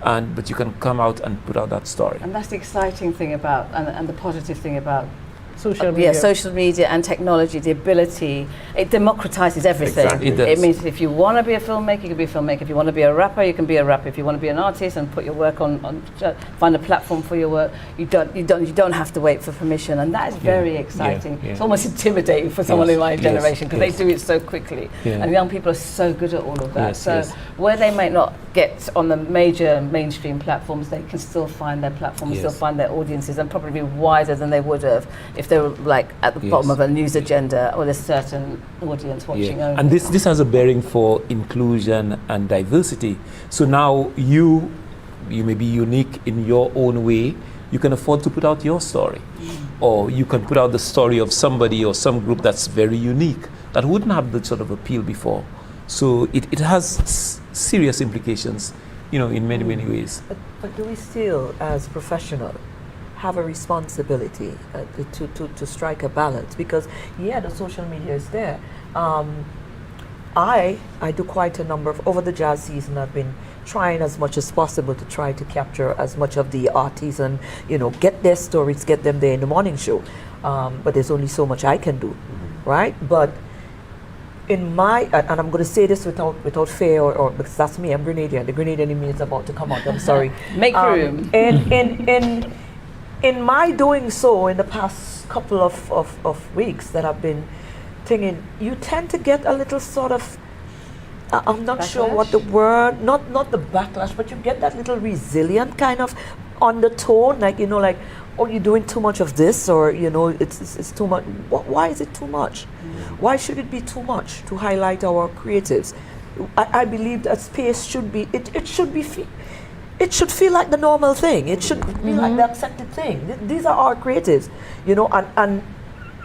but you can come out and put out that story. And that's the exciting thing about, and the positive thing about Social media. social media and technology, the ability, it democratizes everything. Exactly. It does. It means if you want to be a filmmaker, you can be a filmmaker. If you want to be a rapper, you can be a rapper. If you want to be an artist and put your work on find a platform for your work, you don't have to wait for permission, and that is very exciting. Yeah. It's almost intimidating for someone in my Yes. generation because Yes. they do it so quickly, Yeah. and young people are so good at all of that. Yes, So yes. where they might not get on the major mainstream platforms, they can still find their platforms, still Yes. find their audiences, and probably be wider than they would have if they were like at the bottom of a news agenda with a certain audience watching only. And this has a bearing for inclusion and diversity. So now you may be unique in your own way. You can afford to put out your story, or you can put out the story of somebody or some group that's very unique that wouldn't have the sort of appeal before. So it has serious implications, in many ways. But do we still, as professionals, have a responsibility to strike a balance? Because the social media is there. I do quite a number of, over the jazz season, I've been trying as much as possible to try to capture as much of the artists and get their stories, get them there in the morning show. But there's only so much I can do, right? But in my, and I'm going to say this without fear or because that's me, I'm Grenadian. The Grenadian in me is about to come out. I'm sorry. Make room. In my doing so in the past couple of weeks that I've been thinking, you tend to get a little sort of I'm not sure what the word, not the backlash, but you get that little resilient kind of undertone, like, you know, like, oh, you're doing too much of this, or, you know, it's too much. Why is it too much? Why should it be too much to highlight our creatives? I believe that space should be, it should feel like the normal thing. It should be like the accepted thing. These are our creatives, you know, and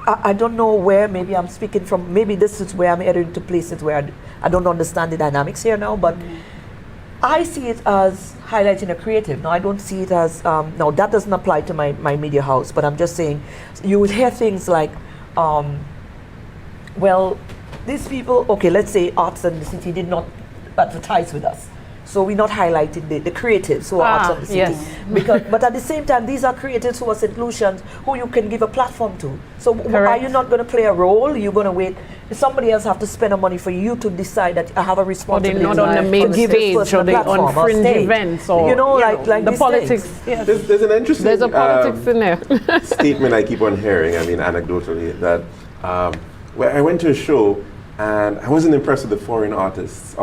I don't know where, maybe I'm speaking from, maybe this is where I'm headed to places where I don't understand the dynamics here now, but I see it as highlighting a creative. Now, I don't see it as, now that doesn't apply to my media house, but I'm just saying, you would hear things like, well, these people, okay, let's say Arts and the City did not advertise with us. So we're not highlighting the creatives who are Arts and the City. Yes. But at the same time, these are creatives who are St. Lucians who you can give a platform to. So are you not going to play a role? You're going to wait. Somebody else have to spend the money for you to decide that I have a responsibility. Or they're not on the main stage, or they're on fringe events, or you know, like the these politics. things. Yes. There's an interesting There's a politics in there. statement I keep on hearing, I mean, anecdotally, that where I went to a show and I wasn't impressed with the foreign artists.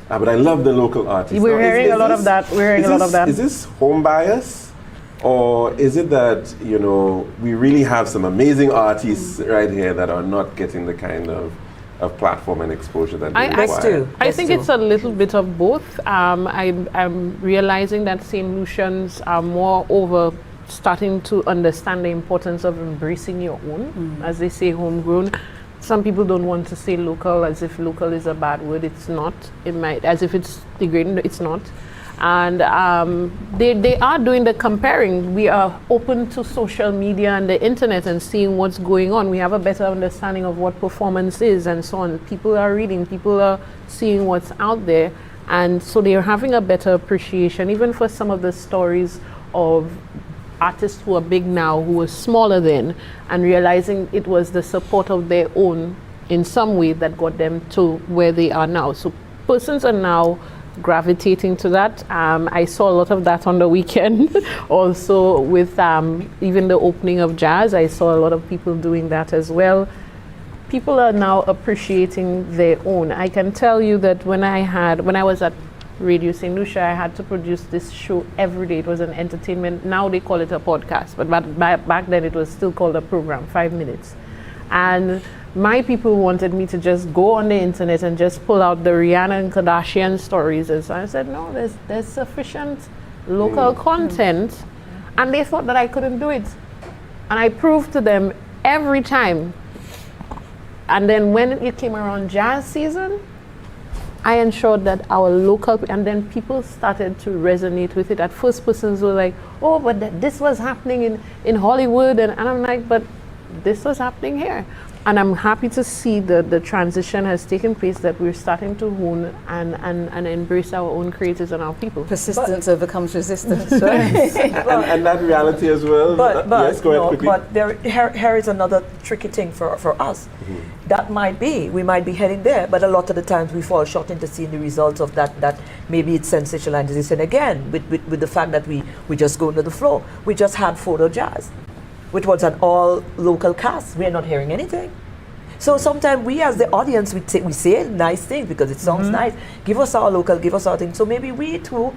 But I love the local artists. We're hearing a lot of that. We're hearing a lot of that. Is this home bias? Or is it that, you know, we really have some amazing artists right here that are not getting the kind of platform and exposure that they require? I think it's a little bit of both. I'm realizing that St. Lucians are more starting to understand the importance of embracing your own, as they say, homegrown. Some people don't want to say local, as if local is a bad word. It's not. It might, as if it's degrading. It's not. And they are doing the comparing. We are open to social media and the internet and seeing what's going on. We have a better understanding of what performance is and so on. People are reading. People are seeing what's out there. And so they're having a better appreciation, even for some of the stories of artists who are big now, who were smaller then, and realizing it was the support of their own in some way that got them to where they are now. So persons are now gravitating to that. I saw a lot of that on the weekend. Also with even the opening of jazz, I saw a lot of people doing that as well. People are now appreciating their own. I can tell you that when I was at Radio St. Lucia, I had to produce this show every day. It was an entertainment. Now they call it a podcast, but back then it was still called a program, 5 minutes. And my people wanted me to just go on the internet and just pull out the Rihanna and Kardashian stories. And so I said, no, there's sufficient local content. And they thought that I couldn't do it. And I proved to them every time. And then when it came around jazz season, I ensured that our local, and then people started to resonate with it. At first, persons were like, oh, but this was happening in Hollywood. And I'm like, but this was happening here. And I'm happy to see the transition has taken place, that we're starting to hone and embrace our own creators and our people. Persistence overcomes resistance, right? and that reality as well. Yes, go ahead quickly. But here is another tricky thing for us. That we might be heading there, but a lot of the times we fall short into seeing the results of that maybe it's sensationalization again, with the fact that we just go into the flow. We just had Photo Jazz, which was an all local cast. We're not hearing anything. So sometimes we as the audience, we say nice things because it sounds nice. Give us our local, give us our thing. So maybe we too,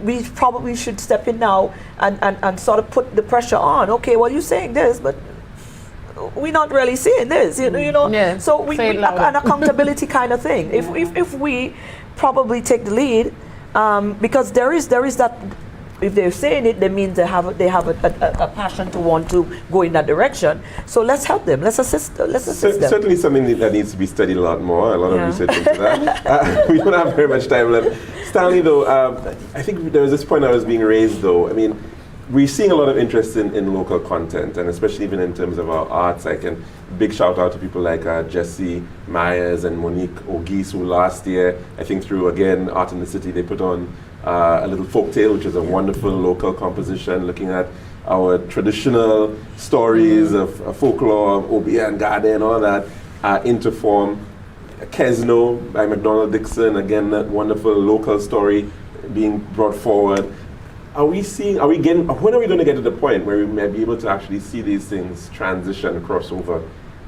we probably should step in now and sort of put the pressure on. Okay, well, you're saying this, but we're not really seeing this, you know. Yeah, so we an accountability kind of thing. If we probably take the lead, because there is that. If they're saying it, that means they have a passion to want to go in that direction. So let's help them. Let's assist them. Certainly something that needs to be studied a lot more. A lot of research into that. We don't have very much time left. Stanley, though, I think there was this point that was being raised, though. I mean, we're seeing a lot of interest in local content, and especially even in terms of our arts. I can big shout out to people like Jessie Myers and Monique Ogis, who last year, I think through, again, Art in the City, they put on a little folktale, which is a wonderful local composition looking at our traditional stories of folklore, Obia and Gade and all that into form. Kesno by McDonald Dixon, again, that wonderful local story being brought forward. When are we going to get to the point where we may be able to actually see these things transition, cross over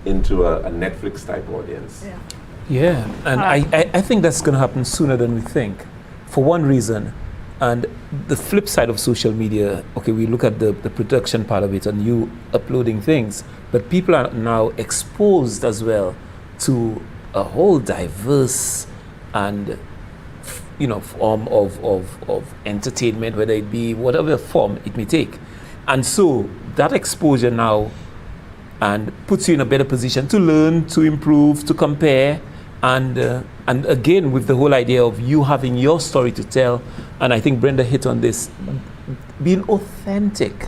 into a Netflix type audience? Yeah. Yeah, and I think that's going to happen sooner than we think, for one reason. And the flip side of social media, okay, we look at the production part of it and you uploading things, but people are now exposed as well to a whole diverse and form of entertainment, whether it be whatever form it may take. And so that exposure now and puts you in a better position to learn, to improve, to compare, and again with the whole idea of you having your story to tell. And I think Brenda hit on this, being authentic.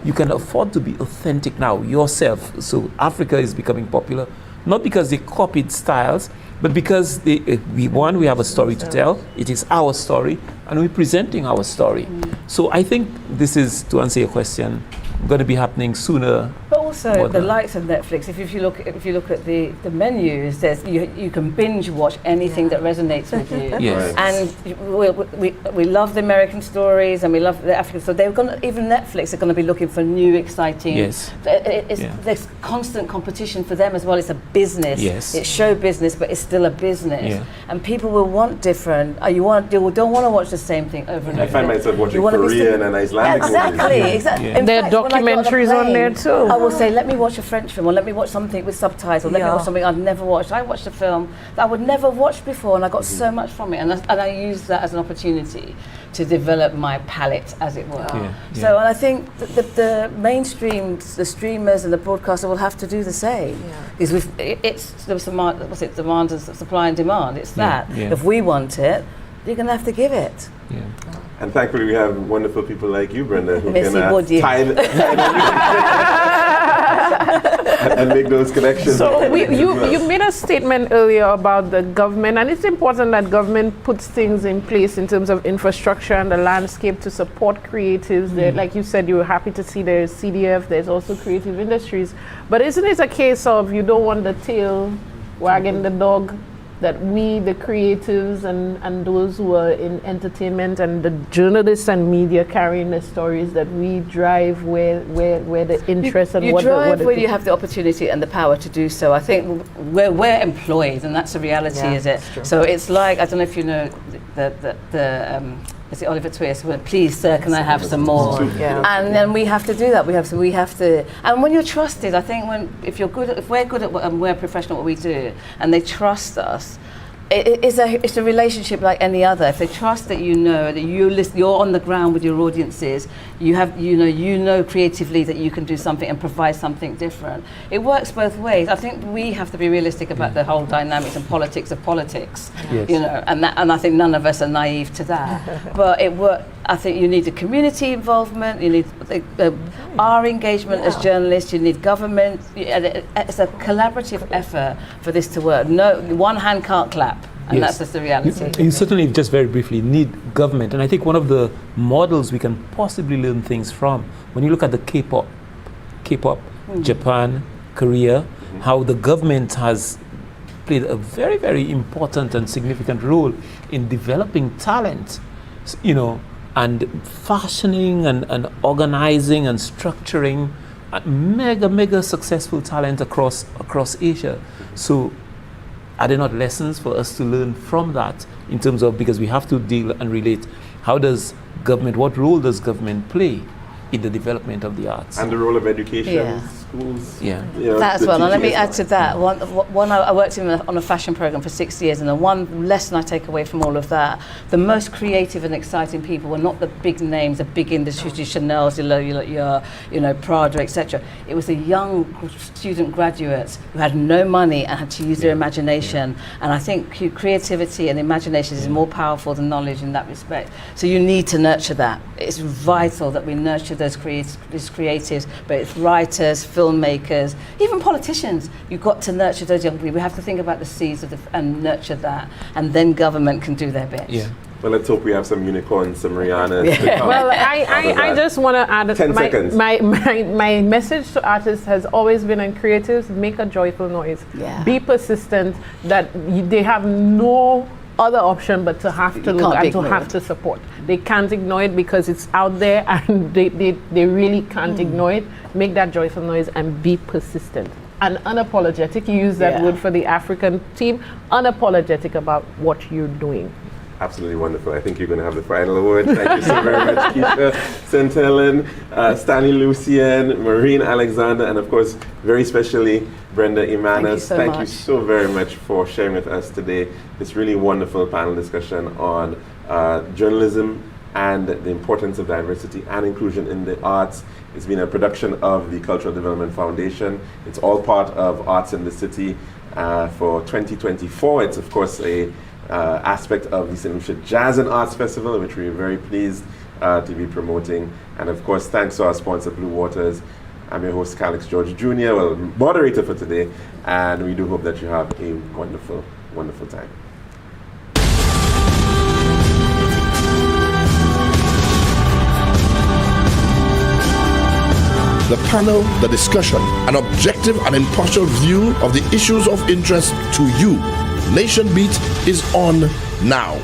You can afford to be authentic now yourself. So Africa is becoming popular, not because they copied styles, but because we have a story to tell. It is our story, and we're presenting our story. So I think this is, to answer your question, going to be happening sooner. But also the likes of Netflix. If you look at the menus, there's you can binge watch anything that resonates with you. Yes. And we love the American stories and we love the African. So even Netflix are going to be looking for new, exciting. Yes. There's constant competition for them as well. It's a business. Yes. It's show business, but it's still a business. Yeah. And people will want different. You don't want to watch the same thing over and over. I find myself watching Korean and Icelandic movies. Exactly. Yeah. In There are fact, when I got on a documentaries on there plane, too. I will say, let me watch a French film, or let me watch something with subtitles, let me watch something I've never watched. I watched a film that I would never have watched before, and I got so much from it, and I used that as an opportunity to develop my palette, as it were. So, and I think the mainstream, the streamers and the broadcaster will have to do the same, because it's demand and supply and demand. It's that. If we want it, you're going to have to give it. Yeah. And thankfully we have wonderful people like you, Brenda, who Merci, can tie and make those connections. So you made a statement earlier about the government, and it's important that government puts things in place in terms of infrastructure and the landscape to support creatives. Like you said, you were happy to see there's CDF, there's also creative industries. But isn't it a case of you don't want the tail wagging the dog? That we, the creatives and those who are in entertainment and the journalists and media carrying the stories, that we drive where the interest and you what drive the where you have the opportunity and the power to do so. I think we're employed, and that's a reality, is it? So it's like, I don't know if you know is it Oliver Twist? Well, please, sir, can I have some more? And then we have to do that. We have to. And when you're trusted, I think if we're good at we're professional at what we do, and they trust us, it's a relationship like any other. If they trust that that you're on the ground with your audiences, you know creatively that you can do something and provide something different. It works both ways. I think we have to be realistic about the whole dynamics and politics of politics. Yes. And I think none of us are naive to that. But I think you need the community involvement. You need our engagement as journalists. You need government. It's a collaborative effort for this to work. No, one hand can't clap. And that's just the reality. You certainly, just very briefly, need government. And I think one of the models we can possibly learn things from, when you look at the K-pop, Japan, Korea, how the government has played a very, very important and significant role in developing talent, and fashioning and organizing and structuring mega successful talent across Asia. So are there not lessons for us to learn from that in terms of, because we have to deal and relate, what role does government play in the development of the arts? And the role of education, schools. That as well. And let me add to that. I worked on a fashion program for 6 years, and the one lesson I take away from all of that, the most creative and exciting people were not the big names, the big industries, your Chanel's, your Prada, etc. It was the young student graduates who had no money and had to use their imagination. And I think creativity and imagination is more powerful than knowledge in that respect. So you need to nurture that. It's vital that we nurture those creatives, but it's writers, filmmakers, even politicians. You've got to nurture those young people. We have to think about the seeds and nurture that, and then government can do their bit. Yeah. Well, let's hope we have some unicorns, some Rihanna. Well, I just want to add 10 seconds. My message to artists has always been, and creatives, make a joyful noise. Be persistent, that they have no other option but to have to look and to have to support. They can't ignore it because it's out there, and they really can't ignore it. Make that joyful noise and be persistent. and unapologetic. You use that Yeah. word for the African team. Unapologetic about what you're doing. Absolutely wonderful. I think you're going to have the final word. Thank you so very much, Keisha, St. Helen, Stanley Lucian, Maureen Alexander, and of course, very specially, Brenda Imanas. Thank you so very much for sharing with us today this really wonderful panel discussion on journalism and the importance of diversity and inclusion in the arts. It's been a production of the Cultural Development Foundation. It's all part of Arts in the City for 2024. It's of course a aspect of the St. Lucia Jazz and Arts Festival, which we are very pleased to be promoting. And of course, thanks to our sponsor, Blue Waters. I'm your host, Calix George Jr., well, moderator for today, and we do hope that you have a wonderful, wonderful time. The panel, the discussion, an objective and impartial view of the issues of interest to you. Nation Beat is on now.